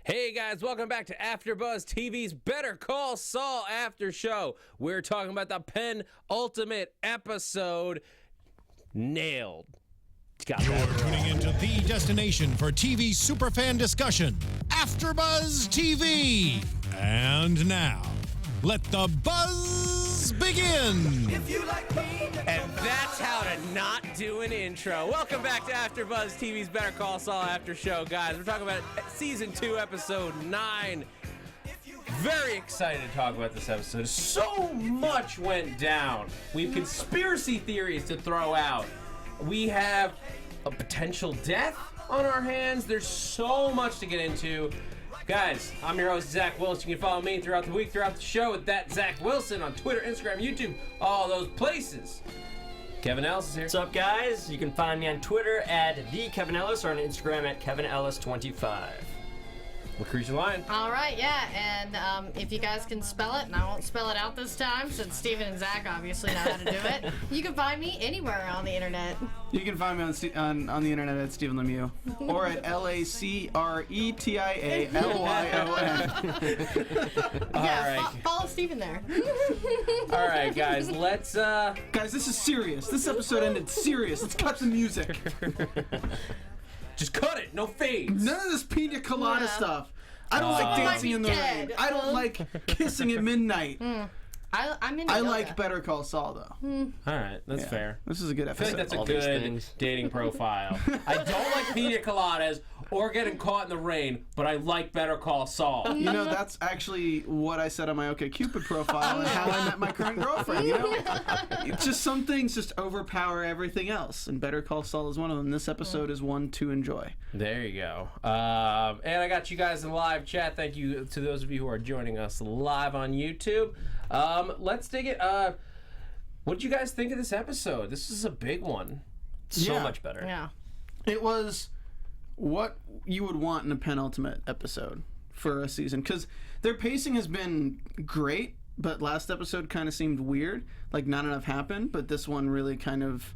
Hey guys, welcome back to AfterBuzz TV's Better Call Saul After Show. We're talking about the penultimate episode. Nailed. You're tuning into the destination for TV superfan discussion, AfterBuzz TV. And now, let the buzz begin. If you like me, And that's how to not do an intro. Welcome back to AfterBuzz TV's Better Call Saul After Show, guys. We're talking about Season 2, Episode 9. Very excited to talk about this episode. So much went down. We have conspiracy theories to throw out. We have a potential death on our hands. There's so much to get into. Guys, I'm your host, Zach Wilson. You can follow me throughout the week, throughout the show at that Zach Wilson on Twitter, Instagram, YouTube, all those places. Kevin Ellis is here. What's up, guys? You can find me on Twitter at @TheKevinEllis or on Instagram at KevinEllis25. Lacretia Lyon. All right, yeah, and if you guys can spell it, and I won't spell it out this time since Stephen and Zach obviously know how to do it, you can find me anywhere on the internet. You can find me on the internet at Stephen Lemieux or at LACRETIALYON. Yeah, right. Follow Stephen there. All right, guys, let's... Guys, this is serious. This episode ended serious. Let's cut the music. Just cut it. No fades. None of this pina colada Yeah. stuff. I don't like dancing in the Dead. rain. I don't like kissing at midnight. I'm into I yoga. like Better Call Saul, though. All right, that's Yeah. fair. This is a good I feel like episode. that's a All these good things. dating profile. I don't like pina coladas or getting caught in the rain, but I like Better Call Saul. You know, that's actually what I said on my OkCupid profile and how I met my current girlfriend, you know? It's just some things just overpower everything else, and Better Call Saul is one of them. This episode is one to enjoy. There you go. And I got you guys in live chat. Thank you to those of you who are joining us live on YouTube. Let's dig it. What did you guys think of this episode? This is a big one. So Yeah. much better. Yeah. It was what you would want in a penultimate episode for a season, because their pacing has been great, but last episode kind of seemed weird, like not enough happened, but this one really kind of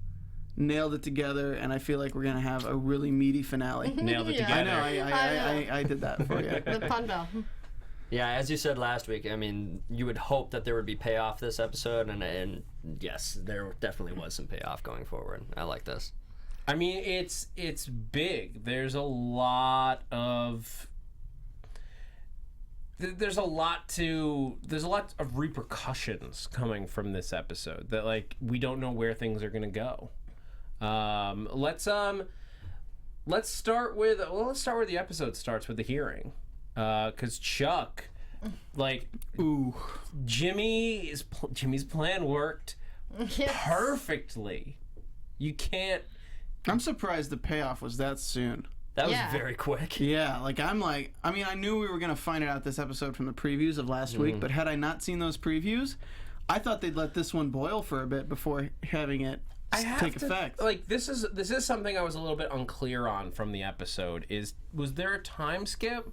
nailed it together, and I feel like we're gonna have a really meaty finale. Nailed it Yeah. together. I know, I did that for you. The pun bell. Yeah, as you said last week, I mean, you would hope that there would be payoff this episode, and yes, there definitely was some payoff going forward. I like this. I mean, it's big. There's a lot of repercussions coming from this episode that, like, we don't know where things are gonna go. Let's start where the episode starts, with the hearing, because Chuck, like, Ooh. Jimmy's plan worked Yes. perfectly. You can't. I'm surprised the payoff was that soon. That was Yeah. very quick. Yeah, I knew we were going to find it out this episode from the previews of last week, but had I not seen those previews, I thought they'd let this one boil for a bit before having it take effect. Like, this is something I was a little bit unclear on from the episode. Was there a time skip?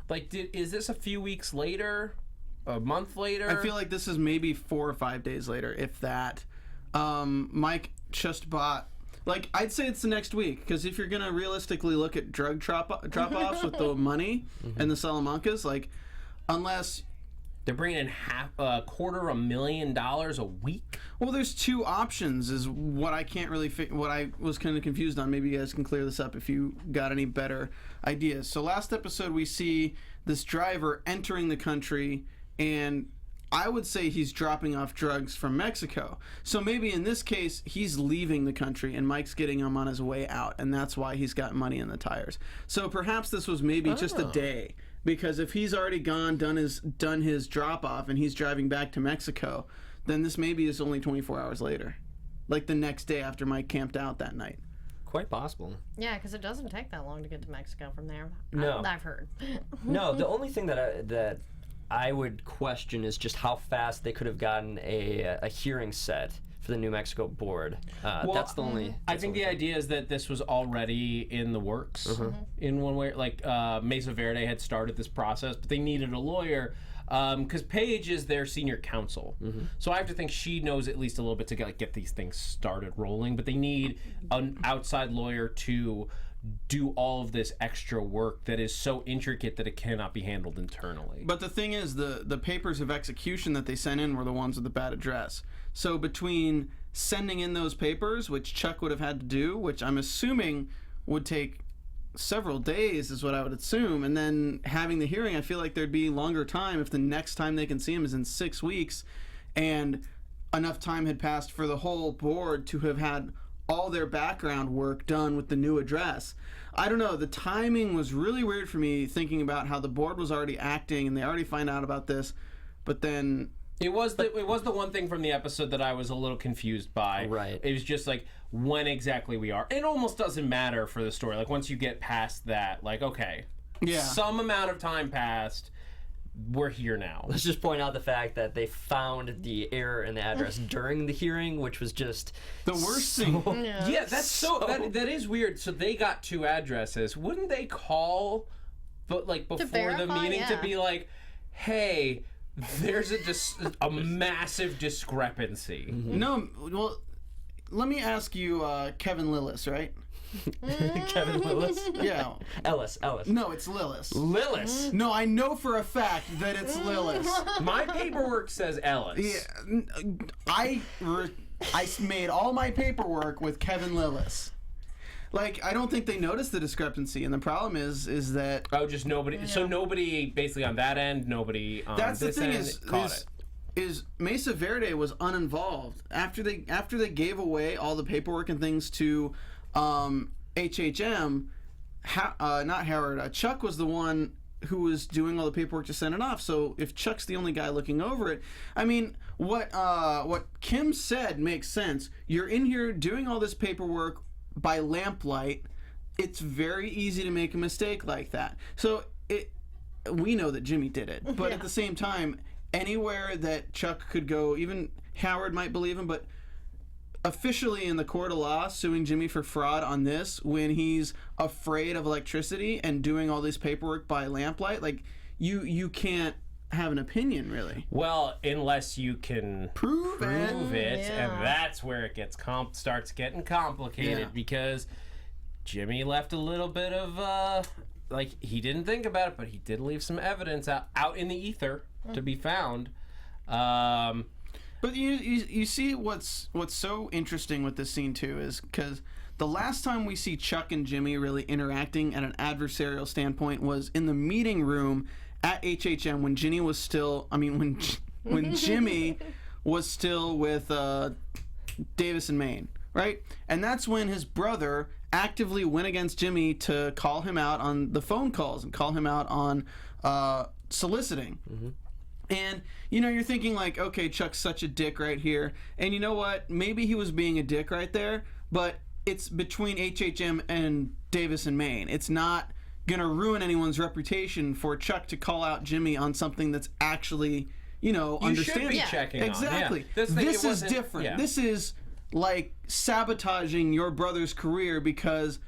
Like, is this a few weeks later? A month later? I feel like this is maybe 4 or 5 days later, if that. Mike just bought... Like, I'd say it's the next week, because if you're going to realistically look at drug drop-offs with the money and the Salamancas, like, unless... they're bringing in $250,000 a week. Well, there's two options, is what I can't really what I was kind of confused on. Maybe you guys can clear this up if you got any better ideas. So last episode, we see this driver entering the country, and I would say he's dropping off drugs from Mexico. So maybe in this case, he's leaving the country and Mike's getting him on his way out, and that's why he's got money in the tires. So perhaps this was maybe just a day, because if he's already done his drop off and he's driving back to Mexico, then this maybe is only 24 hours later, like the next day after Mike camped out that night. Quite possible. Yeah, because it doesn't take that long to get to Mexico from there. No. I've heard. No, the only thing that I would question is just how fast they could have gotten a hearing set for the New Mexico board. That's the only... I think the idea is that this was already in the works in one way. Like, Mesa Verde had started this process, but they needed a lawyer because Paige is their senior counsel. So I have to think she knows at least a little bit to get these things started rolling, but they need an outside lawyer to do all of this extra work that is so intricate that it cannot be handled internally. But the thing is, the papers of execution that they sent in were the ones with the bad address. So between sending in those papers, which Chuck would have had to do, which I'm assuming would take several days is what I would assume, and then having the hearing, I feel like there'd be longer time if the next time they can see him is in 6 weeks, and enough time had passed for the whole board to have had all their background work done with the new address. I don't know, the timing was really weird for me, thinking about how the board was already acting and they already find out about this, but then it was the one thing from the episode that I was a little confused by. Right. It was just like when exactly we are. It almost doesn't matter for the story. Like once you get past that, like okay, yeah, some amount of time passed. We're here now. Let's just point out the fact that they found the error in the address during the hearing, which was just the worst thing. Yeah, that's that is weird. So they got 2 addresses. Wouldn't they call, but like before the verify, meeting to be like, hey, there's a massive discrepancy. No, well, let me ask you, Kevin Lillis, right? Kevin Lillis? Yeah. Ellis. No, it's Lillis. Lillis. No, I know for a fact that it's Lillis. My paperwork says Ellis. Yeah, I made all my paperwork with Kevin Lillis. Like, I don't think they noticed the discrepancy, and the problem is that just nobody. Yeah. So nobody, basically on that end, nobody on that's this the thing end caught it. Is Mesa Verde was uninvolved after they gave away all the paperwork and things to HHM. Not Howard. Chuck was the one who was doing all the paperwork to send it off. So if Chuck's the only guy looking over it, I mean, what Kim said makes sense. You're in here doing all this paperwork by lamplight. It's very easy to make a mistake like that. So we know that Jimmy did it, but at the same time, anywhere that Chuck could go, even Howard might believe him, but officially in the court of law suing Jimmy for fraud on this when he's afraid of electricity and doing all this paperwork by lamplight, like you can't have an opinion really. Well, unless you can prove it, Yeah. and that's where it gets starts getting complicated because Jimmy left a little bit of like he didn't think about it, but he did leave some evidence out in the ether to be found. But you see what's so interesting with this scene too is because the last time we see Chuck and Jimmy really interacting at an adversarial standpoint was in the meeting room at HHM when Ginny was still. I mean when Jimmy was still with Davis and Maine, right? And that's when his brother actively went against Jimmy to call him out on the phone calls and call him out on soliciting. Mm-hmm. And, you know, you're thinking like, okay, Chuck's such a dick right here. And you know what? Maybe he was being a dick right there, but it's between HHM and Davis and Maine. It's not going to ruin anyone's reputation for Chuck to call out Jimmy on something that's actually, you know, understandable. You should be checking on. Exactly. Yeah. This is different. Yeah. This is like sabotaging your brother's career because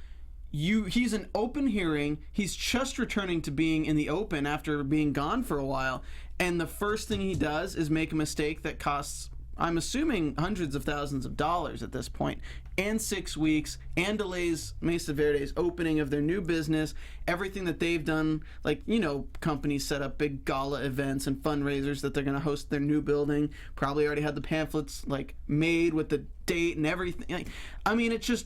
he's an open hearing. He's just returning to being in the open after being gone for a while. And the first thing he does is make a mistake that costs, I'm assuming, hundreds of thousands of dollars at this point, and 6 weeks, and delays Mesa Verde's opening of their new business, everything that they've done. Like, you know, companies set up big gala events and fundraisers that they're going to host their new building. Probably already had the pamphlets, like, made with the date and everything. Like, I mean, it just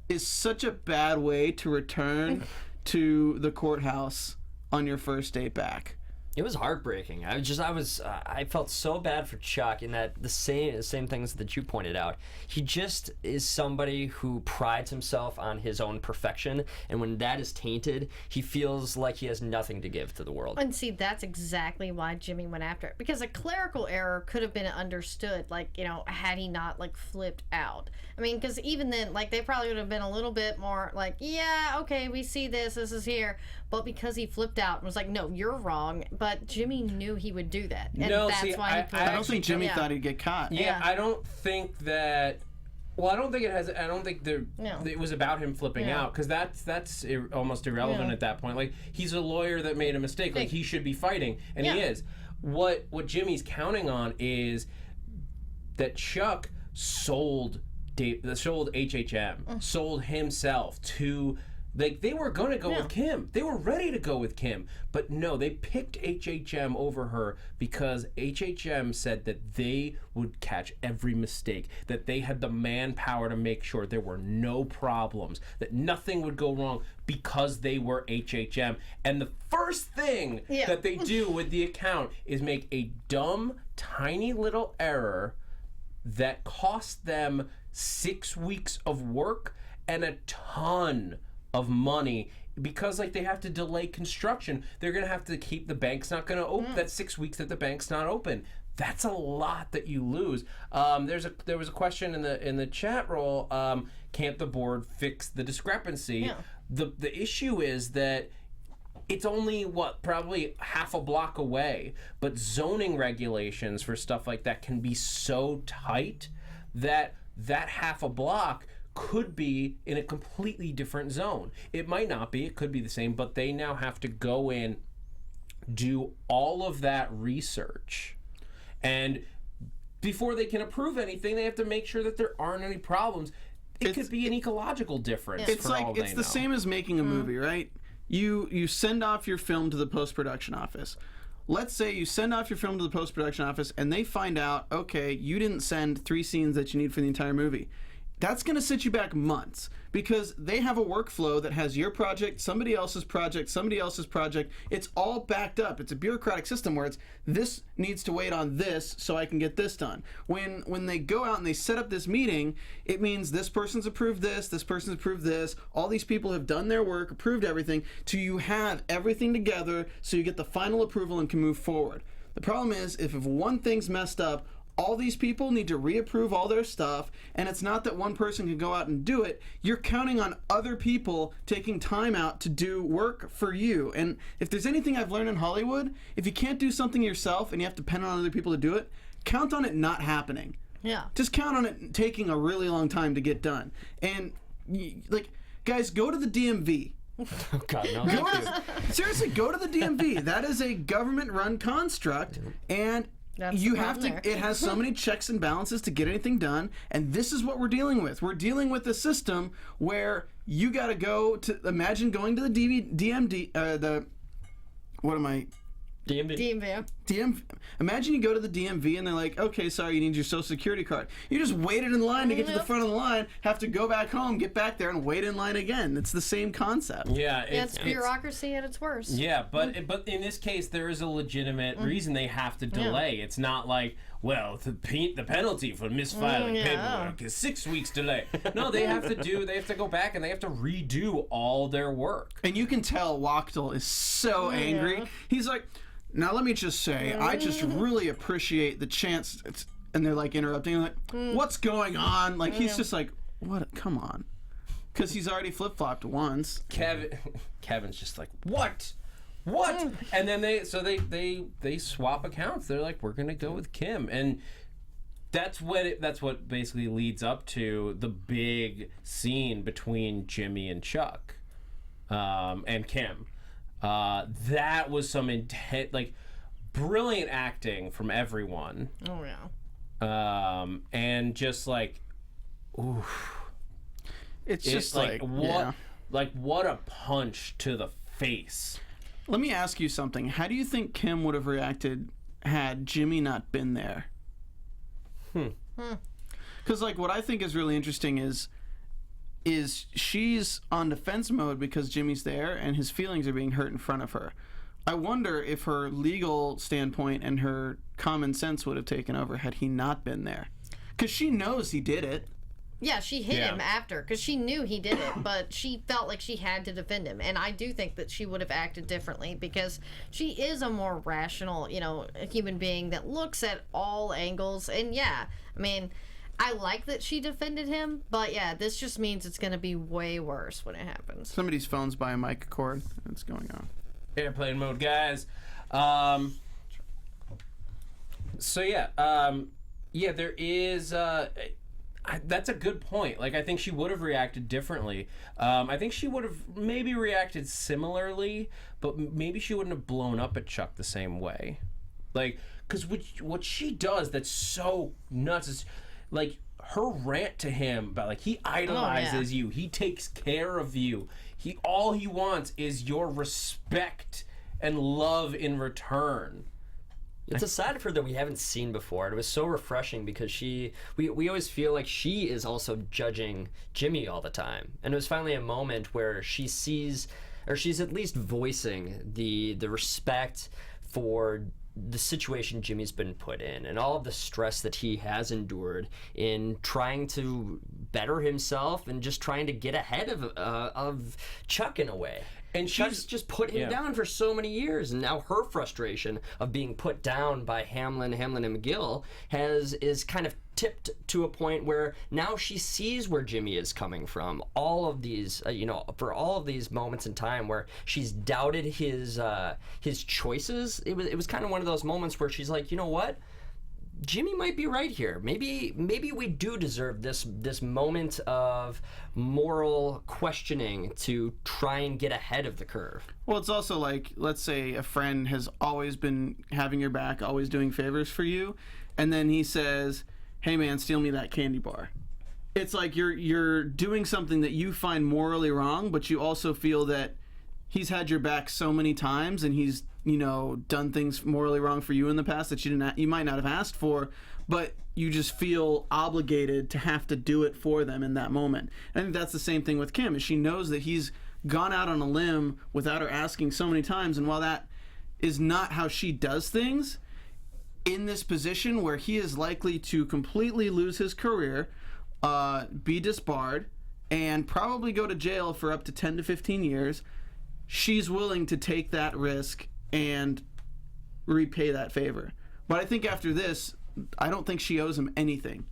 is such a bad way to return to the courthouse on your first day back. It was heartbreaking. I felt so bad for Chuck in that the same things that you pointed out. He just is somebody who prides himself on his own perfection, and when that is tainted, he feels like he has nothing to give to the world. And see, that's exactly why Jimmy went after it, because a clerical error could have been understood, like, you know, had he not like flipped out. I mean, because even then, like, they probably would have been a little bit more like, yeah, okay, we see this is here, but because he flipped out and was like, no, you're wrong. But Jimmy knew he would do that, and that's why he put I don't think Jimmy thought he'd get caught. Yeah, I don't think that. Well, I don't think it has. I don't think it was about him flipping out, because that's almost irrelevant at that point. Like, he's a lawyer that made a mistake. Like, he should be fighting, and he is. What Jimmy's counting on is that Chuck sold HHM, sold himself to Like, they were going to go with Kim. They were ready to go with Kim. But no, they picked HHM over her because HHM said that they would catch every mistake, that they had the manpower to make sure there were no problems, that nothing would go wrong because they were HHM. And the first thing that they do with the account is make a dumb, tiny little error that cost them 6 weeks of work and a ton of money, because like they have to delay construction. They're gonna have to keep the bank's not gonna open. That's 6 weeks that the bank's not open. That's a lot that you lose. There was a question in the chat roll. Can't the board fix the discrepancy? The issue is that it's only probably half a block away, but zoning regulations for stuff like that can be so tight that half a block could be in a completely different zone. It might not be, it could be the same, but they now have to go in, do all of that research, and before they can approve anything, they have to make sure that there aren't any problems. It could be an ecological difference. It's like it's the same as making a movie, right? You send off your film to the post-production office. Let's say you send off your film to the post-production office and they find out, okay, you didn't send 3 scenes that you need for the entire movie. That's going to set you back months because they have a workflow that has your project, somebody else's project, somebody else's project. It's all backed up. It's a bureaucratic system where it's this needs to wait on this so I can get this done. When they go out and they set up this meeting, it means this person's approved this person's approved this, all these people have done their work, approved everything, till you have everything together so you get the final approval and can move forward. The problem is if one thing's messed up, all these people need to reapprove all their stuff, and it's not that one person can go out and do it. You're counting on other people taking time out to do work for you. And if there's anything I've learned in Hollywood, if you can't do something yourself and you have to depend on other people to do it, count on it not happening. Yeah. Just count on it taking a really long time to get done. And, like, guys, go to the DMV. Oh, God, no. Seriously, go to the DMV. That is a government-run construct, and you have to. It has so many checks and balances to get anything done, and this is what we're dealing with. We're dealing with a system where you got to go to. Imagine going to the DMV. Imagine you go to the DMV and they're like, okay, sorry, you need your social security card. You just waited in line to get to the front of the line, have to go back home, get back there, and wait in line again. It's the same concept. Yeah, it's bureaucracy at its worst. Yeah, but in this case, there is a legitimate reason they have to delay. It's not like, well, the penalty for misfiling paperwork is 6 weeks delay. No, they have to go back and they have to redo all their work. And you can tell Wachtel is so angry. He's like, now let me just say, I just really appreciate the chance. And they're like interrupting, like, what's going on? Like, he's just like, what? Come on. Because he's already flip-flopped once. Kevin's just like, what? And then they swap accounts. They're like, we're gonna go with Kim, and that's what basically leads up to the big scene between Jimmy and Chuck, and Kim. That was some intense, like, brilliant acting from everyone. Oh yeah. And just like, oof. It's just like what? Yeah. Like, what a punch to the face. Let me ask you something. How do you think Kim would have reacted had Jimmy not been there? Because, like, what I think is really interesting is she's on defense mode because Jimmy's there and his feelings are being hurt in front of her. I wonder if her legal standpoint and her common sense would have taken over had he not been there. Because she knows he did it. Yeah, she hit him after because she knew he did it, but she felt like she had to defend him. And I do think that she would have acted differently because she is a more rational, human being that looks at all angles. And yeah, I mean, I like that she defended him, but yeah, this just means it's going to be way worse when it happens. Somebody's phone's by a mic cord. What's going on? Airplane mode, guys. There is. That's a good point. Like, I think she would have reacted differently. I think she would have maybe reacted similarly, but maybe she wouldn't have blown up at Chuck the same way. Like, because what she does that's so nuts is, like, her rant to him about like he idolizes you, he takes care of you, all he wants is your respect and love in return. It's a side of her that we haven't seen before. And it was so refreshing because we always feel like she is also judging Jimmy all the time. And it was finally a moment where she sees, or she's at least voicing the respect for the situation Jimmy's been put in and all of the stress that he has endured in trying to better himself and just trying to get ahead of Chuck in a way. And Chuck's just put him down for so many years, and now her frustration of being put down by Hamlin and McGill is kind of tipped to a point where now she sees where Jimmy is coming from. All of these, for all of these moments in time where she's doubted his choices, it was kind of one of those moments where she's like, you know what? Jimmy might be right here. Maybe we do deserve this moment of moral questioning to try and get ahead of the curve. Well, it's also like, let's say a friend has always been having your back, always doing favors for you, and then he says, "Hey man, steal me that candy bar." It's like you're doing something that you find morally wrong, but you also feel that he's had your back so many times and he's done things morally wrong for you in the past that you might not have asked for, but you just feel obligated to have to do it for them in that moment. And I think that's the same thing with Kim, is she knows that he's gone out on a limb without her asking so many times, and while that is not how she does things, in this position where he is likely to completely lose his career, be disbarred, and probably go to jail for up to 10 to 15 years, she's willing to take that risk and repay that favor. But I think after this, I don't think she owes him anything.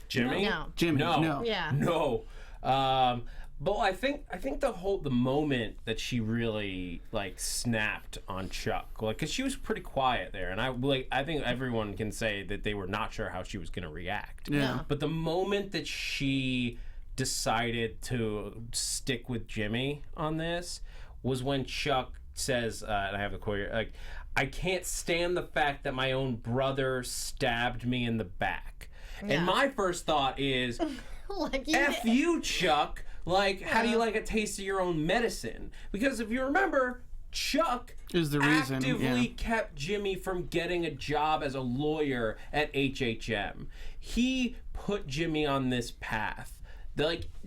Jimmy? No. Jimmy, No. Yeah. No. But I think the moment that she really snapped on Chuck, because she was pretty quiet there, and I think everyone can say that they were not sure how she was going to react. Yeah. But the moment that she decided to stick with Jimmy on this was when Chuck says, and I have the quote here, "I can't stand the fact that my own brother stabbed me in the back." Yeah. And my first thought is, F you, Chuck. How do you like a taste of your own medicine? Because if you remember, Chuck is the reason, actively kept Jimmy from getting a job as a lawyer at HHM. He put Jimmy on this path.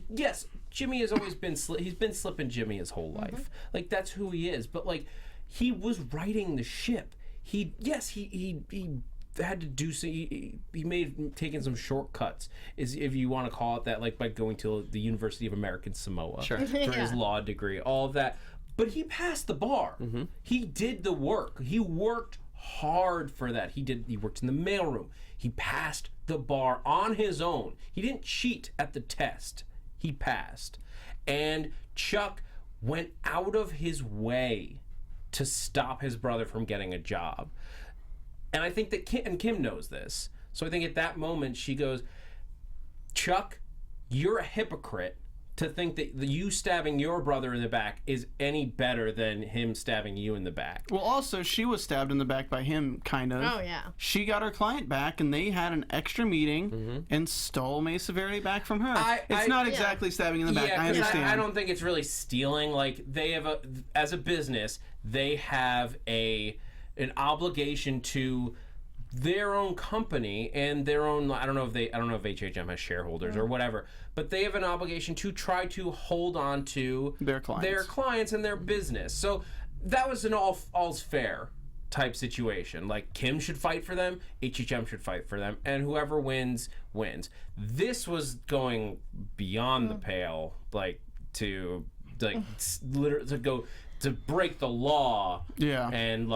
Yes, Jimmy has always been he's been slipping Jimmy his whole life. That's who he is. But he was riding the ship. He had to do so. He taking some shortcuts, if you want to call it that, by going to the University of American Samoa for his law degree, all of that. But he passed the bar. Mm-hmm. He did the work. He worked hard for that. He worked in the mailroom. He passed the bar on his own. He didn't cheat at the test. He passed. And Chuck went out of his way to stop his brother from getting a job. And I think that Kim knows this. So I think at that moment she goes, "Chuck, you're a hypocrite to think that you stabbing your brother in the back is any better than him stabbing you in the back." Well, also, she was stabbed in the back by him, kind of. Oh, yeah. She got her client back, and they had an extra meeting and stole May Severity back from her. It's not exactly stabbing in the back. I understand. I don't think it's really stealing. They have as a business, they have an obligation to their own company and their own. I don't know if HHM has shareholders or whatever, but they have an obligation to try to hold on to their clients and their business. So that was an all's fair type situation. Kim should fight for them, HHM should fight for them, and whoever wins wins. This was going beyond the pale, to go to break the law, and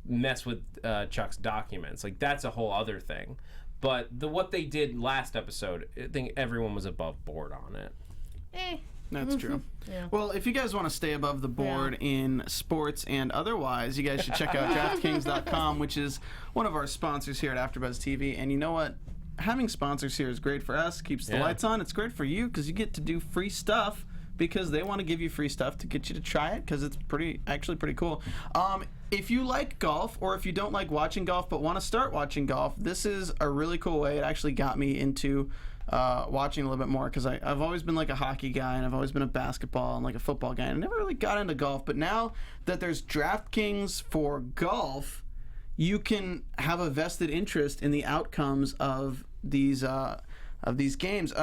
mess with Chuck's documents. That's a whole other thing. But what they did last episode, I think everyone was above board on it. That's true. Yeah. Well, if you guys want to stay above the board in sports and otherwise, you guys should check out DraftKings.com, which is one of our sponsors here at AfterBuzz TV. And you know what? Having sponsors here is great for us. Keeps the lights on. It's great for you because you get to do free stuff because they want to give you free stuff to get you to try it because it's actually pretty cool. if you like golf, or if you don't like watching golf but want to start watching golf, this is a really cool way. It actually got me into watching a little bit more, because I've always been like a hockey guy, and I've always been a basketball and like a football guy, and I never really got into golf. But now that there's DraftKings for golf, you can have a vested interest in the outcomes of these games.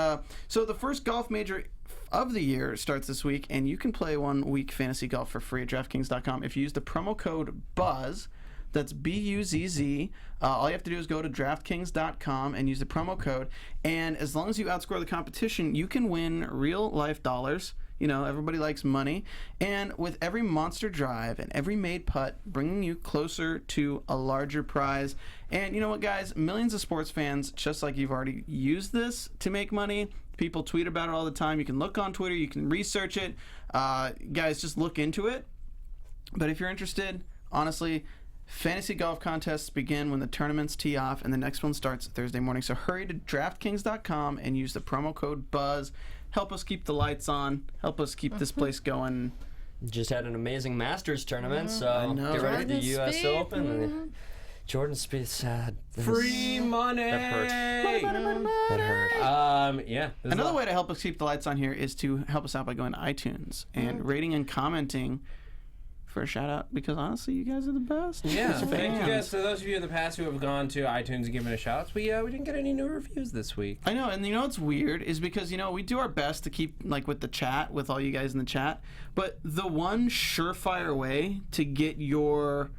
So the first golf major of the year starts this week, and you can play 1 week fantasy golf for free at DraftKings.com if you use the promo code BUZZ. That's BUZZ. All you have to do is go to DraftKings.com and use the promo code. And as long as you outscore the competition, you can win real life dollars. You know, everybody likes money. And with every monster drive and every made putt, bringing you closer to a larger prize. And you know what, guys? Millions of sports fans, just like you've already used this to make money. People tweet about it all the time. You can look on Twitter. You can research it. Guys, just look into it. But if you're interested, honestly, fantasy golf contests begin when the tournaments tee off, and the next one starts Thursday morning. So hurry to DraftKings.com and use the promo code BUZZ. Help us keep the lights on. Help us keep this place going. Just had an amazing Masters tournament, so I know, get ready for the Jordan U.S. Spieth. Open. Jordan Spieth had Free money. That hurt. That hurt. Yeah. Another way to help us keep the lights on here is to help us out by going to iTunes and rating and commenting for a shout out, because honestly, you guys are the best. Yeah, You're thank you fans. guys. To those of you in the past who have gone to iTunes and given a shout out, we didn't get any new reviews this week. I know, and you know what's weird is because, you know, we do our best to keep like with the chat, with all you guys in the chat, but the one surefire way to get your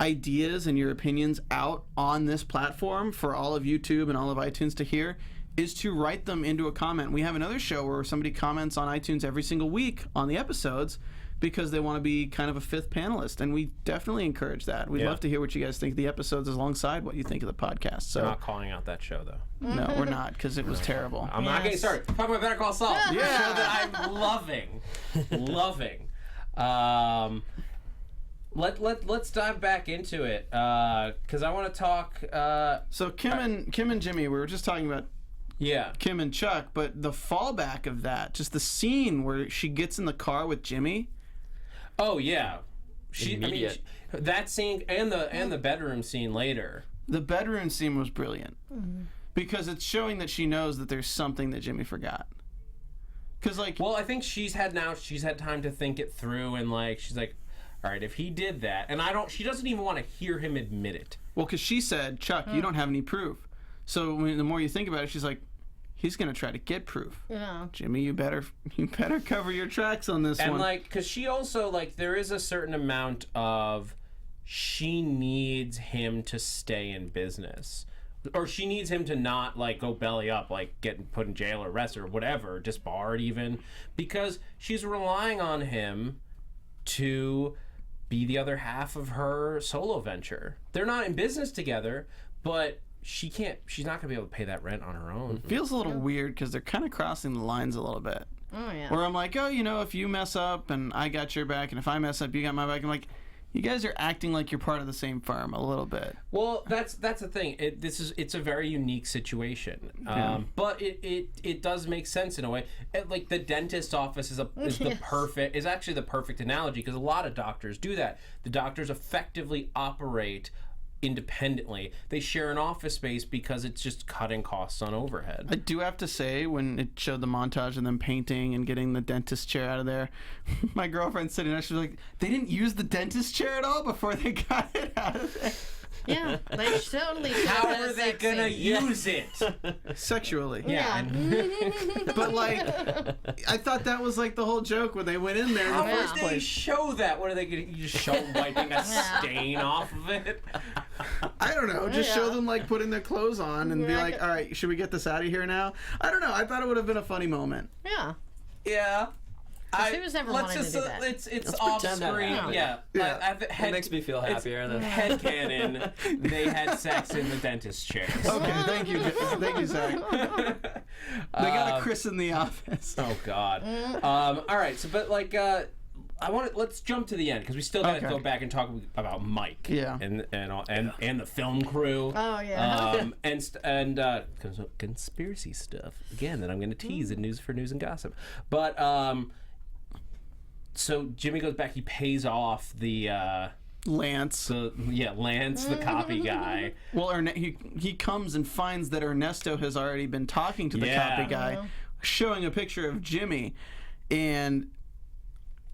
ideas and your opinions out on this platform for all of YouTube and all of iTunes to hear is to write them into a comment. We have another show where somebody comments on iTunes every single week on the episodes, because they want to be kind of a fifth panelist, and we definitely encourage that. We'd love to hear what you guys think of the episodes alongside what you think of the podcast. So We're not calling out that show, though. no, we're not, because it was terrible. I'm not getting started. Talk about Better Call Saul. Yeah. A show that I'm loving. Let's dive back into it, because I want to talk. So Kim and Jimmy, we were just talking about Kim and Chuck, but the fallback of that, just the scene where she gets in the car with Jimmy. Oh yeah, Immediate. That scene and the bedroom scene later. The bedroom scene was brilliant because it's showing that she knows that there's something that Jimmy forgot. Because Well, I think she's had time to think it through, and like she's like, all right, if he did that, and she doesn't even want to hear him admit it. Well, because she said, Chuck, you don't have any proof. So the more you think about it, she's like, he's gonna try to get proof. Yeah. Jimmy, you better cover your tracks on this one. And like, because she also like, there is a certain amount of she needs him to stay in business, or she needs him to not like go belly up, like getting put in jail or arrested or whatever, disbarred even, because she's relying on him to be the other half of her solo venture. They're not in business together, but she's not gonna be able to pay that rent on her own. Feels a little weird because they're kind of crossing the lines a little bit. Oh yeah. Where I'm like, oh, you know, if you mess up and I got your back, and if I mess up, you got my back. I'm like, you guys are acting like you're part of the same firm a little bit. Well, that's the thing. It's a very unique situation, but it does make sense in a way. Like the dentist's office is actually the perfect analogy, because a lot of doctors do that. The doctors effectively operate independently. They share an office space because it's just cutting costs on overhead. I do have to say, when it showed the montage of them painting and getting the dentist chair out of there, my girlfriend sitting there, she was like, they didn't use the dentist chair at all before they got it out of there. Yeah, they totally. How are they gonna use it? Sexually. Yeah. But like, I thought that was like the whole joke when they went in there in the How first would they place. show that? What are they gonna just show wiping a stain off of it? I don't know. Just show them like putting their clothes on and be Yeah, like, all right, should we get this out of here now? I don't know. I thought it would have been a funny moment. Yeah. Yeah. Who was ever wanting to do that? It's off pretend that screen. happened. Yeah. It makes me feel happier. Headcanon. They had sex in the dentist chair. Okay, thank you, Zach. They got a Chris in the office. Oh God. All right. So, but like, let's jump to the end, because we still got to go back and talk about Mike. Yeah. And the film crew. Oh yeah. And conspiracy stuff again that I'm going to tease in news and gossip. But so Jimmy goes back. He pays off the Lance. Lance, the copy guy. Well, he comes and finds that Ernesto has already been talking to the copy guy, showing a picture of Jimmy. And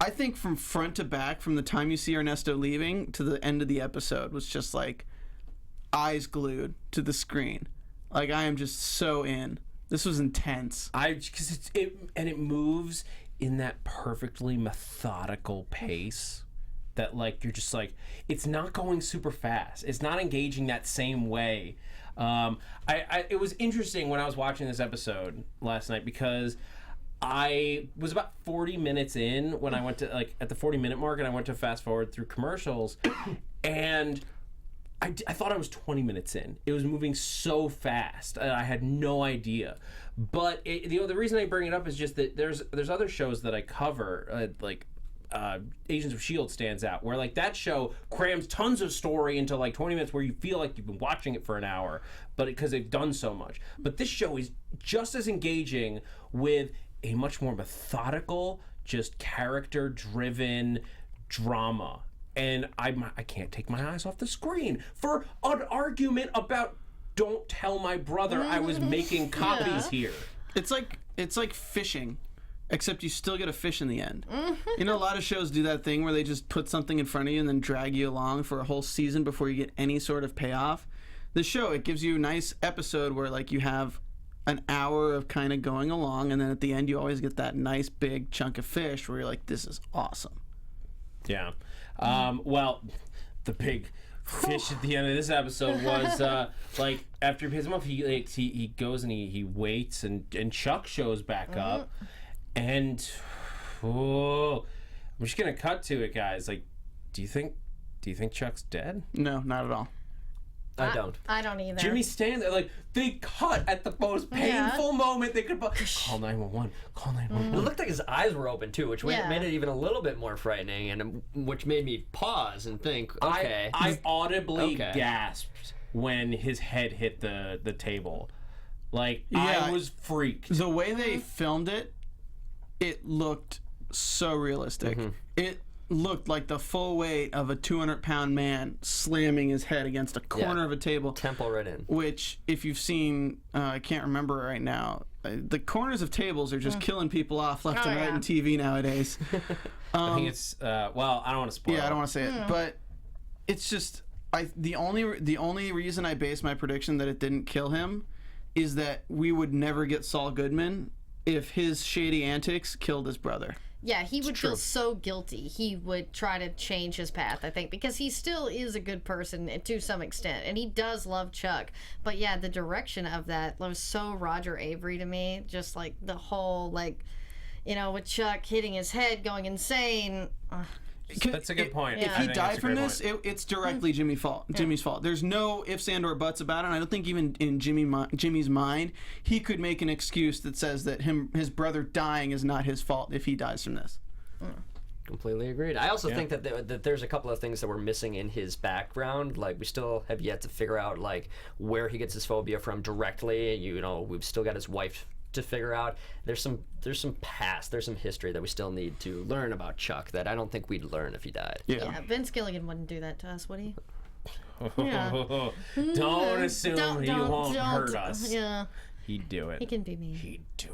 I think from front to back, from the time you see Ernesto leaving to the end of the episode, was just like eyes glued to the screen. Like, I am just so in. This was intense. Because it moves in that perfectly methodical pace that, like, you're just like, it's not going super fast. It's not engaging that same way. It was interesting when I was watching this episode last night, because I was about 40 minutes in when I went to, like, at the 40-minute mark, and I went to fast forward through commercials, and I thought I was 20 minutes in. It was moving so fast, and I had no idea. But the reason I bring it up is just that there's other shows that I cover, like Agents of S.H.I.E.L.D. stands out, where, like, that show crams tons of story into, like, 20 minutes where you feel like you've been watching it for an hour, but because they've done so much. But this show is just as engaging, with a much more methodical, just character-driven drama. And I can't take my eyes off the screen for an argument about, don't tell my brother I was making copies here. It's like fishing, except you still get a fish in the end. You know, a lot of shows do that thing where they just put something in front of you and then drag you along for a whole season before you get any sort of payoff. The show, it gives you a nice episode where, like, you have an hour of kind of going along, and then at the end you always get that nice big chunk of fish where you're like, this is awesome. Yeah. Well, the big fish at the end of this episode was like, after he pays him off, he goes and he waits, and Chuck shows back up, and I'm just gonna cut to it, guys. Like, do you think Chuck's dead? No, not at all. I don't. I don't either. Jimmy stands there, like, they cut at the most painful moment they could. Call 911. Call 911. It looked like his eyes were open too, which made it even a little bit more frightening, and which made me pause and think, okay. I audibly gasped when his head hit the table. Like, I was freaked. The way they filmed it, it looked so realistic. It looked like the full weight of a 200-pound man slamming his head against a corner of a table. Temple right in. Which, if you've seen, I can't remember right now, the corners of tables are just killing people off left and right in TV nowadays. I think it's, well, I don't want to spoil it. Yeah, I don't want to say it. But it's just, the only reason I base my prediction that it didn't kill him is that we would never get Saul Goodman if his shady antics killed his brother. Yeah, he would feel so guilty. He would try to change his path, I think, because he still is a good person to some extent, and he does love Chuck. But yeah, the direction of that was so Roger Avery to me. Just like the whole, like, you know, with Chuck hitting his head, going insane. That's a good point. If he died from this, it's directly Jimmy's fault. There's no ifs and or buts about it. And I don't think even in Jimmy's mind, he could make an excuse that says that his brother dying is not his fault if he dies from this. Completely agreed. I also think that there's a couple of things that we're missing in his background. Like, we still have yet to figure out, like, where he gets his phobia from directly. You know, we've still got his wife to figure out. There's some history that we still need to learn about Chuck that I don't think we'd learn if he died. Yeah, Vince Gilligan wouldn't do that to us, would he? Don't assume he won't hurt us. Yeah. He'd do it. He can be mean. He'd do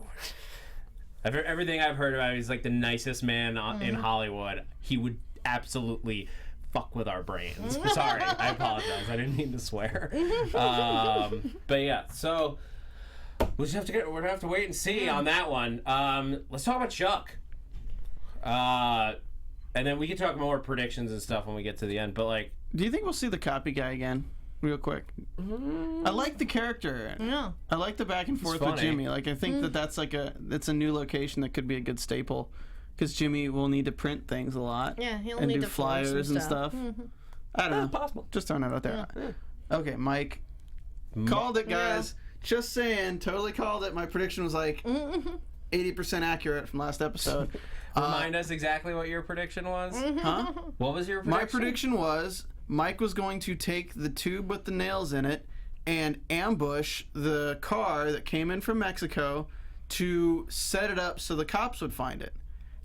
it. Everything I've heard about him, he's like the nicest man in Hollywood. He would absolutely fuck with our brains. Sorry, I apologize. I didn't mean to swear. But yeah, so we're gonna have to wait and see on that one. Let's talk about Chuck. And then we can talk more predictions and stuff when we get to the end. But, like, do you think we'll see the copy guy again, real quick? I like the character. Yeah. I like the back and forth with Jimmy. Like, I think that's a new location that could be a good staple, because Jimmy will need to print things a lot. Yeah, he'll and need do to flyers and stuff. I don't know. Possible. Just throwing it out there. Okay, Mike. Called it, guys. Just saying, totally called it. My prediction was like 80% accurate from last episode. Remind us exactly what your prediction was. Huh? What was your prediction? My prediction was Mike was going to take the tube with the nails in it and ambush the car that came in from Mexico to set it up so the cops would find it.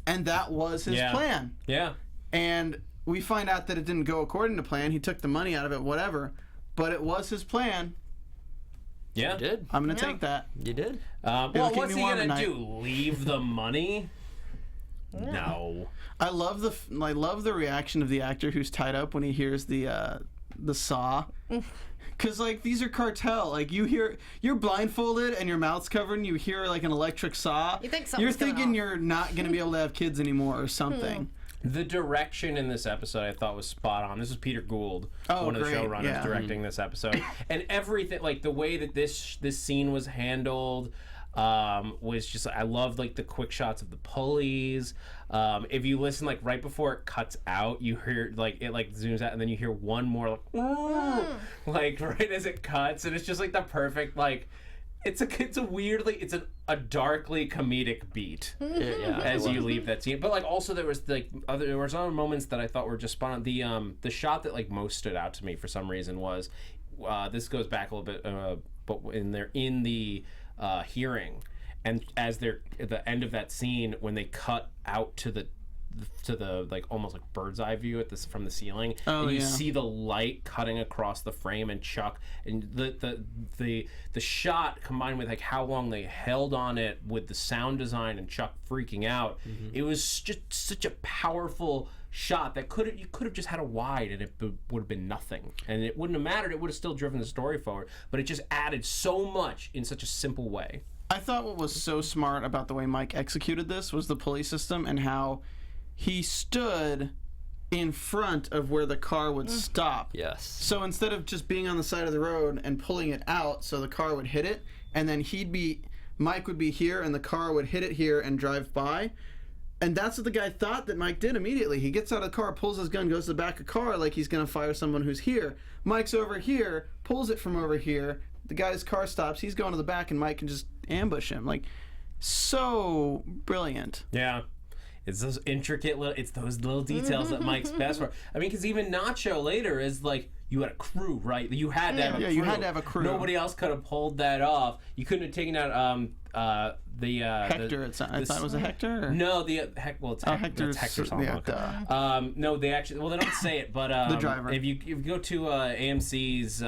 And that was his plan. Yeah. And we find out that it didn't go according to plan. He took the money out of it, whatever. But it was his plan. Yeah. You did. I'm going to take that. You did. Well, keep what's me he warm gonna at night. do? Leave the money? No. I love the reaction of the actor who's tied up when he hears the saw. Because, like, these are cartel. Like, you're blindfolded and your mouth's covered and you hear, like, an electric saw. You think something's You're going thinking on. you're not going to be able to have kids anymore or something. The direction in this episode I thought was spot on. This is Peter Gould, one of the great. showrunners, Yeah. directing this episode. And everything, like, the way that this scene was handled was just, I loved, like, the quick shots of the pulleys. If you listen, like, right before it cuts out, you hear, like, it, like, zooms out, and then you hear one more, like, right as it cuts, and it's just, like, the perfect, like, it's a darkly comedic beat as you leave that scene. But, like, also there was other moments that I thought were just spot on. The shot that, like, most stood out to me for some reason was, this goes back a little bit, but in the hearing, and as they're at the end of that scene, when they cut out to the like almost like bird's eye view at this from the ceiling, and you see the light cutting across the frame, and Chuck, and the shot combined with like how long they held on it with the sound design and Chuck freaking out, it was just such a powerful shot that you could have just had a wide and it would have been nothing, and it wouldn't have mattered. It would have still driven the story forward, but it just added so much in such a simple way. I thought what was so smart about the way Mike executed this was the pulley system and how he stood in front of where the car would stop. Yes. So instead of just being on the side of the road and pulling it out so the car would hit it, and then Mike would be here and the car would hit it here and drive by. And that's what the guy thought that Mike did immediately. He gets out of the car, pulls his gun, goes to the back of the car like he's going to fire someone who's here. Mike's over here, pulls it from over here. The guy's car stops. He's going to the back, and Mike can just ambush him. Like, so brilliant. Yeah. It's those intricate those little details that Mike's best for. I mean, because even Nacho later is like, you had a crew, right? You had to have a crew. Yeah, you had to have a crew. Nobody else could have pulled that off. You couldn't have taken out Hector. I thought it was a Hector? Or? No, it's Hector's Hector's yeah, no, they don't say it, but the driver. If you go to AMC's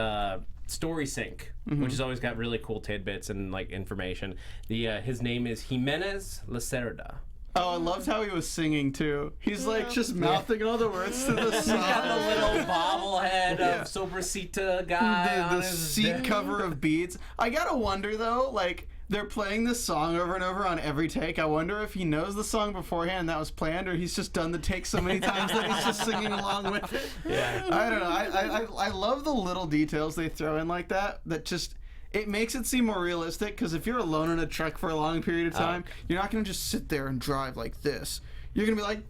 Story Sync, which has always got really cool tidbits and like information, his name is Jimenez Lacerda. Oh, I loved how he was singing too. He's like just mouthing all the words to the song. He's got the little bobblehead of Sobracita guy. The seat cover of beads. I gotta wonder though, like, they're playing this song over and over on every take. I wonder if he knows the song beforehand and that was planned, or he's just done the take so many times that he's just singing along with it. Yeah. I don't know. I love the little details they throw in like that just... It makes it seem more realistic, because if you're alone in a truck for a long period of time, you're not going to just sit there and drive like this. You're going to be like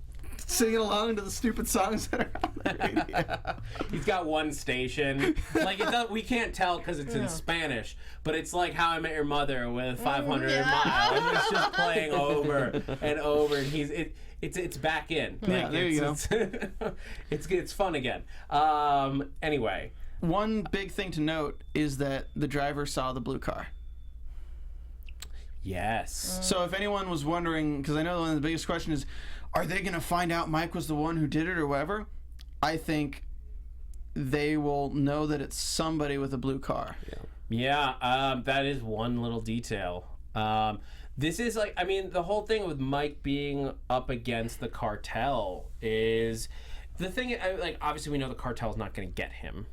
singing along to the stupid songs that are on the radio. He's got one station. Like, we can't tell because it's in Spanish, but it's like How I Met Your Mother with 500 miles. And it's just playing over and over, and it's back in. Yeah, Like, there you go. It's fun again. Anyway. One big thing to note is that the driver saw the blue car. Yes. So if anyone was wondering, because I know one of the biggest questions is, are they going to find out Mike was the one who did it or whatever? I think they will know that it's somebody with a blue car. Yeah, that is one little detail. This is like, I mean, the whole thing with Mike being up against the cartel is the thing, like, obviously we know the cartel's not going to get him.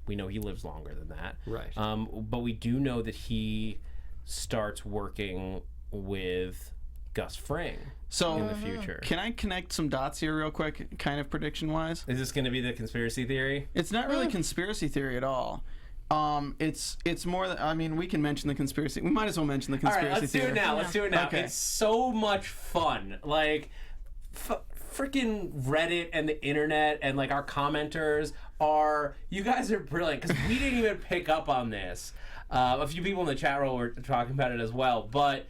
We know he lives longer than that. Right. But we do know that he starts working with Gus Fring in the future. Can I connect some dots here real quick, kind of prediction-wise? Is this going to be the conspiracy theory? It's not really conspiracy theory at all. It's more that, I mean, we can mention the conspiracy. We might as well mention the conspiracy All right, let's theory. do it now. Okay. It's so much fun. Like, freaking Reddit and the internet and like our commenters you guys are brilliant, because we didn't even pick up on this. A few people in the chat room were talking about it as well, but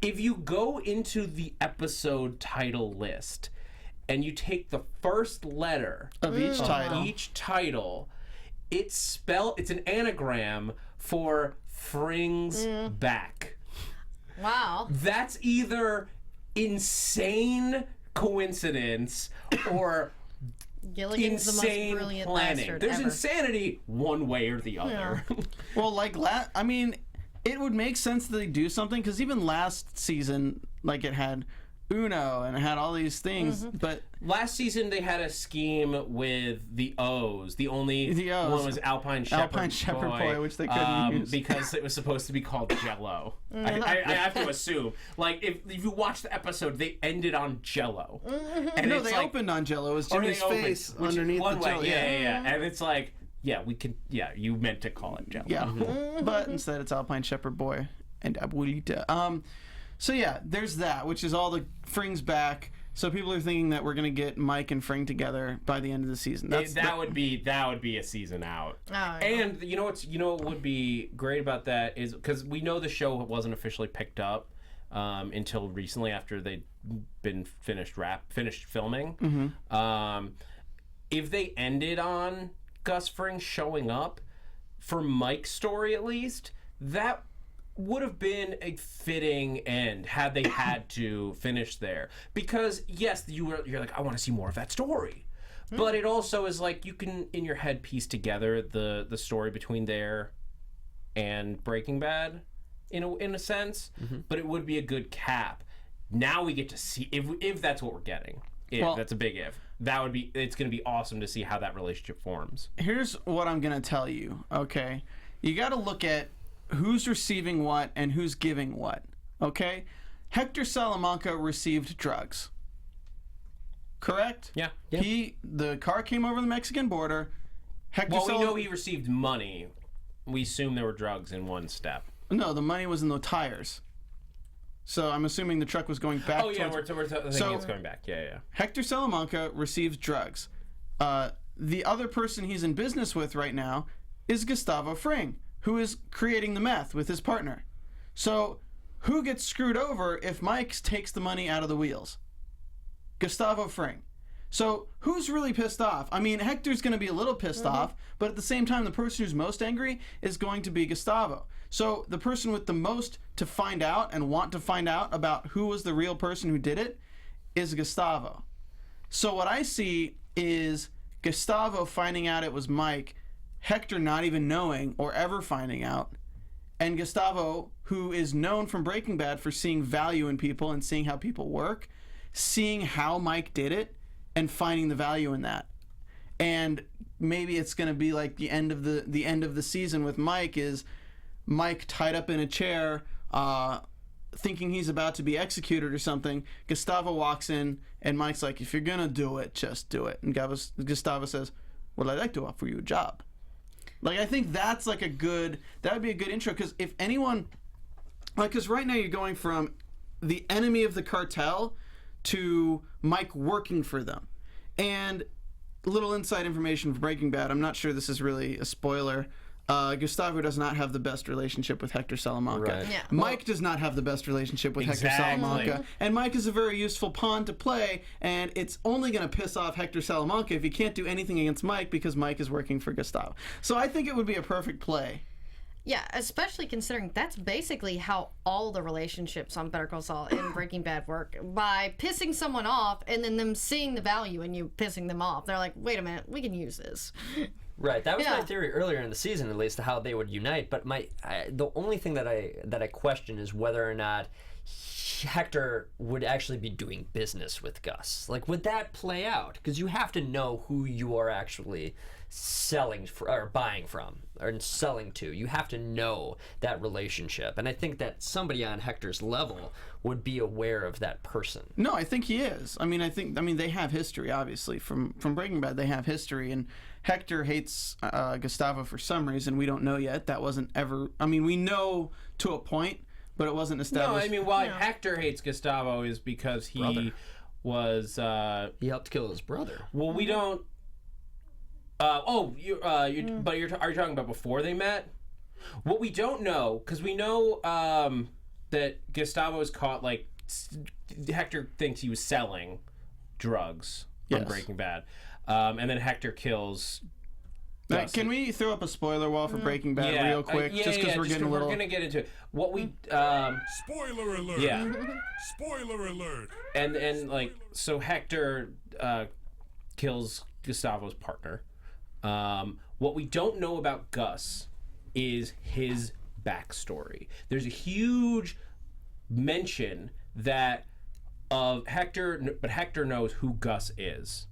if you go into the episode title list and you take the first letter Of each title, it's an anagram for Fring's back. Wow. That's either insane coincidence or Gilligan's the most insane brilliant planning. bastard There's ever. insanity one way or the other. Well, like I mean, it would make sense that they do something because even last season, like it had Uno and it had all these things, but Last season they had a scheme with the O's. The only The O's. one was Alpine Shepherd Boy, which they couldn't use. because it was supposed to be called Jello. I have to assume, like if you watch the episode, they ended on Jello. And no, it's they like, opened on Jello. It was or they Jimmy's opened, face which is underneath one the way. Jello. Yeah. And it's like, we can. Yeah, you meant to call it Jello. Yeah, but instead it's Alpine Shepherd Boy and Abuelita. So yeah, there's that, which is all the Fring's back. So people are thinking that we're gonna get Mike and Fring together by the end of the season. That would be a season out. Oh, yeah. And you know what would be great about that is because we know the show wasn't officially picked up until recently after they'd been finished filming. If they ended on Gus Fring showing up for Mike's story, at least that would have been a fitting end had they had to finish there, because yes, you're like, I want to see more of that story, but it also is like you can in your head piece together the story between there and Breaking Bad in a sense, but it would be a good cap. Now we get to see if that's what we're getting. That's a big if. It's going to be awesome to see how that relationship forms. Here's what I'm gonna tell you. Okay, you got to look at who's receiving what and who's giving what. Okay, Hector Salamanca received drugs. Correct? Yeah. The car came over the Mexican border. We know he received money. We assume there were drugs in one step. No, the money was in the tires. So I'm assuming the truck was going back. Oh yeah, we're thinking it's going back. Yeah. Hector Salamanca receives drugs. The other person he's in business with right now is Gustavo Fring, who is creating the meth with his partner. So who gets screwed over if Mike takes the money out of the wheels? Gustavo Fring. So who's really pissed off? I mean, Hector's going to be a little pissed off, but at the same time, the person who's most angry is going to be Gustavo. So the person with the most to find out and want to find out about who was the real person who did it is Gustavo. So what I see is Gustavo finding out it was Mike, Hector not even knowing or ever finding out, and Gustavo, who is known from Breaking Bad for seeing value in people and seeing how people work, seeing how Mike did it and finding the value in that. And maybe it's going to be like the end of the season with Mike is Mike tied up in a chair, thinking he's about to be executed or something. Gustavo walks in, and Mike's like, if you're going to do it, just do it. And Gustavo says, well, I'd like to offer you a job. Like, I think that's like that would be a good intro, because if anyone, like, because right now you're going from the enemy of the cartel to Mike working for them. And a little inside information for Breaking Bad, I'm not sure this is really a spoiler. Gustavo does not have the best relationship with Hector Salamanca. Right. Yeah. Mike does not have the best relationship with Hector Exactly. Salamanca. And Mike is a very useful pawn to play, and it's only going to piss off Hector Salamanca if he can't do anything against Mike because Mike is working for Gustavo. So I think it would be a perfect play. Yeah, especially considering that's basically how all the relationships on Better Call Saul and Breaking Bad work. By pissing someone off and then them seeing the value in you pissing them off. They're like, wait a minute, we can use this. Right, that was my Yeah. theory earlier in the season, at least, how they would unite. But the only thing that I question is whether or not Hector would actually be doing business with Gus. Like, would that play out? Because you have to know who you are actually selling for, or buying from, or selling to. You have to know that relationship, and I think that somebody on Hector's level would be aware of that person. No, I think he is. I mean, they have history, obviously. From Breaking Bad, they have history, and Hector hates Gustavo for some reason. We don't know yet. That wasn't ever... I mean, we know to a point, but it wasn't established. No, I mean, why Hector hates Gustavo is because he Brother. was... He helped kill his brother. well, we don't... but are you talking about before they met? What we don't know, because we know that Gustavo was caught, like, Hector thinks he was selling drugs on Yes. Breaking Bad. And then Hector kills Can we throw up a spoiler wall for Breaking Bad real quick? Just because we're getting a little. We're gonna get into it. What we Spoiler alert. Yeah. Spoiler alert. And like so Hector kills Gustavo's partner. What we don't know about Gus is his backstory. There's a huge mention that of Hector, but Hector knows who Gus is.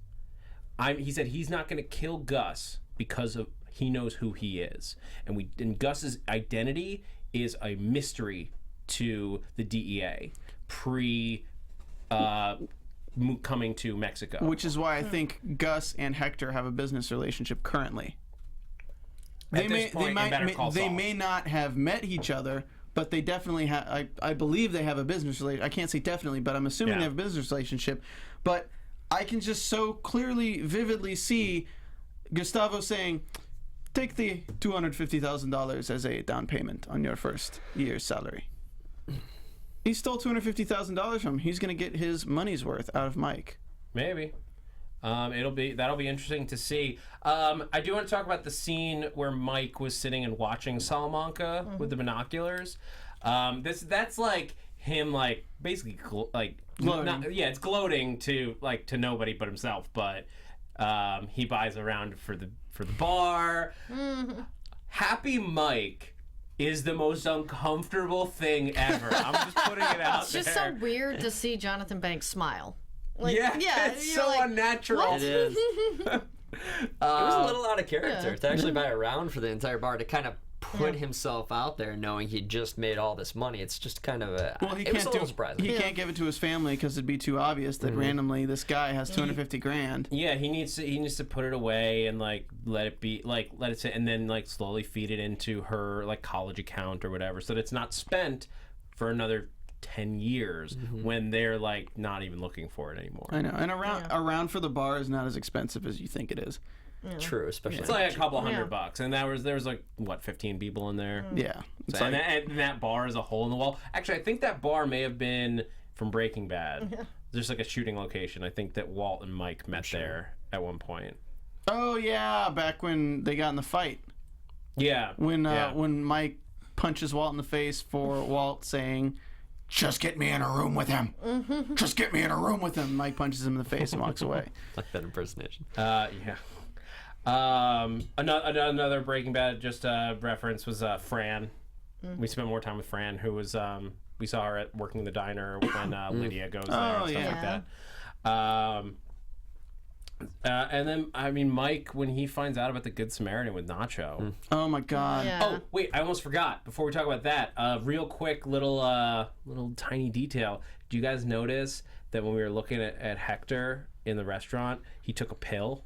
He said he's not going to kill Gus because of he knows who he is, and Gus's identity is a mystery to the DEA coming to Mexico. Which is why I think Gus and Hector have a business relationship currently. They may not have met each other, but they definitely have. I believe they have a business relationship. I can't say definitely, but I'm assuming they have a business relationship. But I can just so clearly, vividly see Gustavo saying, "Take the $250,000 as a down payment on your first year's salary." He stole $250,000 from him. He's going to get his money's worth out of Mike. Maybe. That'll be interesting to see. I do want to talk about the scene where Mike was sitting and watching Salamanca with the binoculars. That's like him, like basically gloating. It's gloating to nobody but himself. But he buys around for the bar. Happy Mike is the most uncomfortable thing ever. I'm just putting it out It's just so weird to see Jonathan Banks smile. Like, it's so unnatural. What? It is. It was a little out of character to actually buy a round for the entire bar to kind of put himself out there, knowing he just made all this money. It's just kind of a. Well, he it was a little surprising. He can't give it to his family because it'd be too obvious that randomly this guy has $250,000. Yeah, he needs to put it away and let it sit, and then slowly feed it into her college account or whatever, so that it's not spent for another 10 years when they're not even looking for it anymore. I know, and a round for the bar is not as expensive as you think it is. Yeah. True, especially it's like a couple $100, and there was 15 people in there. Yeah, So, and that bar is a hole in the wall. Actually, I think that bar may have been from Breaking Bad. There's a shooting location. I think that Walt and Mike met there at one point. Oh yeah, back when they got in the fight. Yeah. When Mike punches Walt in the face for Walt saying, "Just get me in a room with him. Just get me in a room with him." Mike punches him in the face and walks away. like that impersonation. Yeah. Another Breaking Bad reference was Fran. We spent more time with Fran, who was we saw her working in the diner when Lydia goes there and stuff like that. And then Mike, when he finds out about the Good Samaritan with Nacho. Oh my God. Yeah. Oh wait, I almost forgot. Before we talk about that, real quick little tiny detail. Do you guys notice that when we were looking at Hector in the restaurant, he took a pill?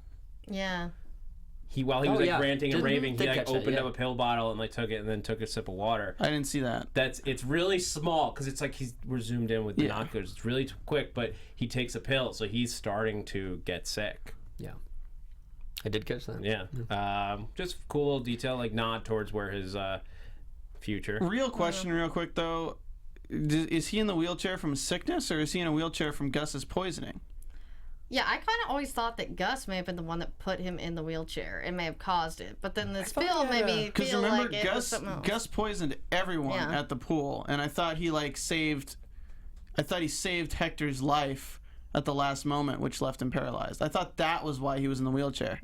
Yeah. While he was ranting and Didn't raving, he opened that, up a pill bottle and took it and then took a sip of water. I didn't see that. It's really small because it's we're zoomed in with binoculars. It's really quick, but he takes a pill, so he's starting to get sick. Yeah, I did catch that. Yeah, just cool little detail, nod towards where his future. Real question, real quick though, is he in the wheelchair from sickness or is he in a wheelchair from Gus's poisoning? Yeah, I kind of always thought that Gus may have been the one that put him in the wheelchair and may have caused it. But then this spill made me feel like it was something else. Gus poisoned everyone at the pool, and I thought he saved Hector's life at the last moment, which left him paralyzed. I thought that was why he was in the wheelchair.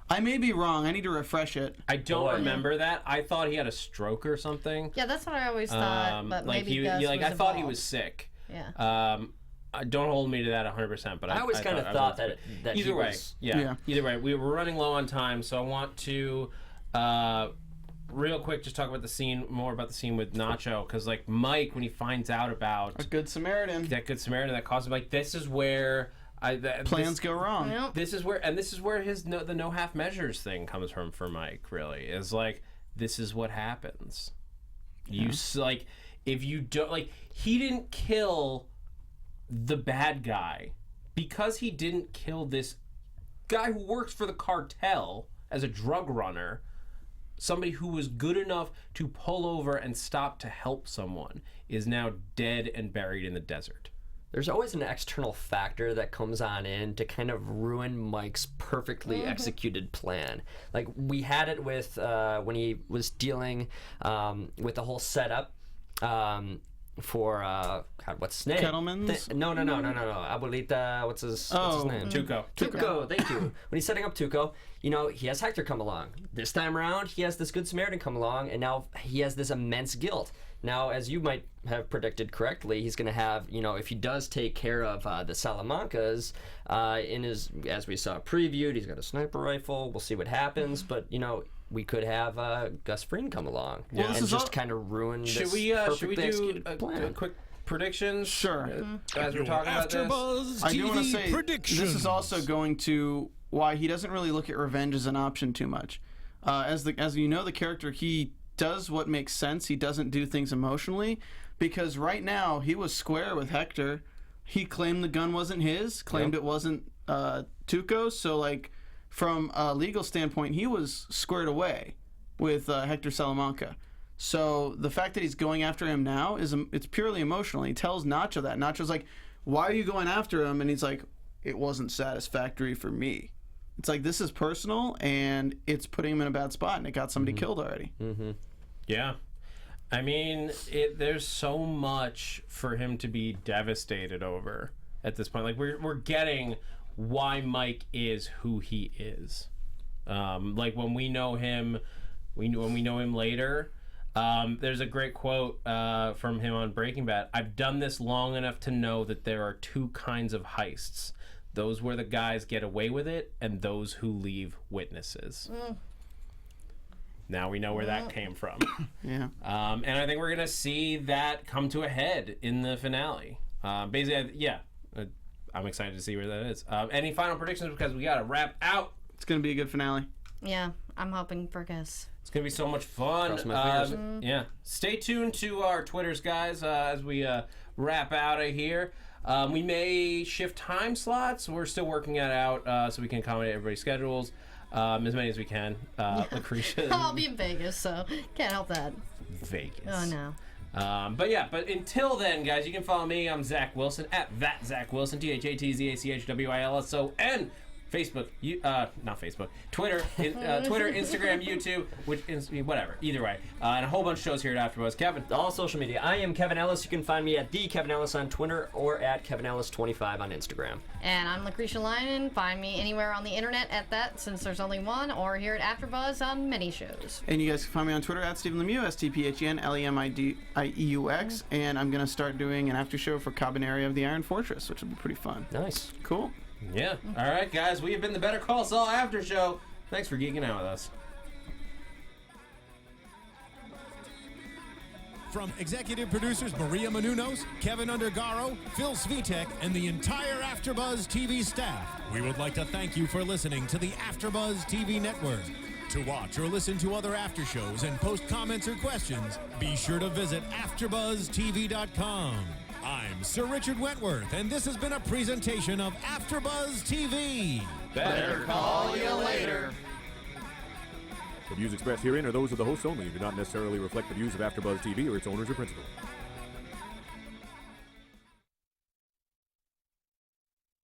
I may be wrong. I need to refresh it. I don't remember that. I thought he had a stroke or something. Yeah, that's what I always thought. But maybe Gus was I thought he involved. was sick. Yeah. Don't hold me to that 100%, but I always kind of thought that either he way, was... Either way, we were running low on time, so I want to real quick just talk about the scene with Nacho, because Mike, when he finds out about a Good Samaritan, that Good Samaritan that caused him, this is where plans go wrong. Yep. This is where the no half measures thing comes from for Mike. Really, is this is what happens. You if you don't he didn't kill the bad guy because he didn't kill this guy who works for the cartel as a drug runner, somebody who was good enough to pull over and stop to help someone is now dead and buried in the desert. there's always an external factor that comes on in to kind of ruin Mike's perfectly executed plan. Like we had it with when he was dealing with the whole setup for God, what's his name? Kettleman's? No. Abuelita, what's his name? Tuco, thank you. When he's setting up Tuco, you know, he has Hector come along. This time around, he has this Good Samaritan come along, and now he has this immense guilt. Now, as you might have predicted correctly, he's going to have, you know, if he does take care of the Salamancas, in his, as we saw previewed, he's got a sniper rifle. We'll see what happens, but, you know, we could have Gus Fring come along and just kind of ruin this Should we do executed a plan. quick predictions? Sure. As we're talking about this. AfterBuzz I do want to TV say predictions. this is also going to why he doesn't really look at revenge as an option too much. As you know, the character, he does what makes sense. He doesn't do things emotionally, because right now he was square with Hector. He claimed the gun wasn't his, claimed it wasn't Tuco's. So like from a legal standpoint, he was squared away with Hector Salamanca. So the fact that he's going after him now it's purely emotional. He tells Nacho that. Nacho's like, "Why are you going after him?" And he's like, "It wasn't satisfactory for me." It's like, this is personal, and it's putting him in a bad spot, and it got somebody killed already. Yeah. I mean, there's so much for him to be devastated over at this point. Like, we're getting why Mike is who he is. Like, when we know him, when we know him later, there's a great quote from him on Breaking Bad. "I've done this long enough to know that there are two kinds of heists. Those where the guys get away with it, and those who leave witnesses." Now we know where that came from. Yeah. And I think we're going to see that come to a head in the finale. Basically, I'm excited to see where that is. Any final predictions, because we got to wrap out. It's going to be a good finale. Yeah, I'm hoping for Gus. It's going to be so much fun. Cross my fingers. Yeah. Stay tuned to our Twitters, guys, as we wrap out of here. We may shift time slots. We're still working that out so we can accommodate everybody's schedules as many as we can. Lacretia. I'll be in Vegas, so can't help that. Vegas. Oh, no. But until then, guys, you can follow me. I'm Zach Wilson at that Zach Wilson, ThatzachWilson. Facebook, not Facebook, Twitter, Instagram, YouTube, whatever. Either way, and a whole bunch of shows here at AfterBuzz. Kevin, All social media. I am Kevin Ellis. You can find me at Kevin Ellis on Twitter or at Kevin Ellis 25 on Instagram. And I'm Lacretia Lyon. Find me anywhere on the internet at that, since there's only one, or here at AfterBuzz on many shows. And you guys can find me on Twitter at Stephen Lemieux, StephenLemieux, and I'm going to start doing an after show for Cabaneri of the Iron Fortress, which will be pretty fun. Nice. Cool. Yeah. All right, guys. We have been the Better Call Saul After Show. Thanks for geeking out with us. From executive producers Maria Menounos, Kevin Undergaro, Phil Svitek, and the entire AfterBuzz TV staff, we would like to thank you for listening to the AfterBuzz TV network. To watch or listen to other after shows and post comments or questions, be sure to visit AfterBuzzTV.com. I'm Sir Richard Wentworth, and this has been a presentation of AfterBuzz TV. Better call you later. The views expressed herein are those of the hosts only and do not necessarily reflect the views of AfterBuzz TV or its owners or principals.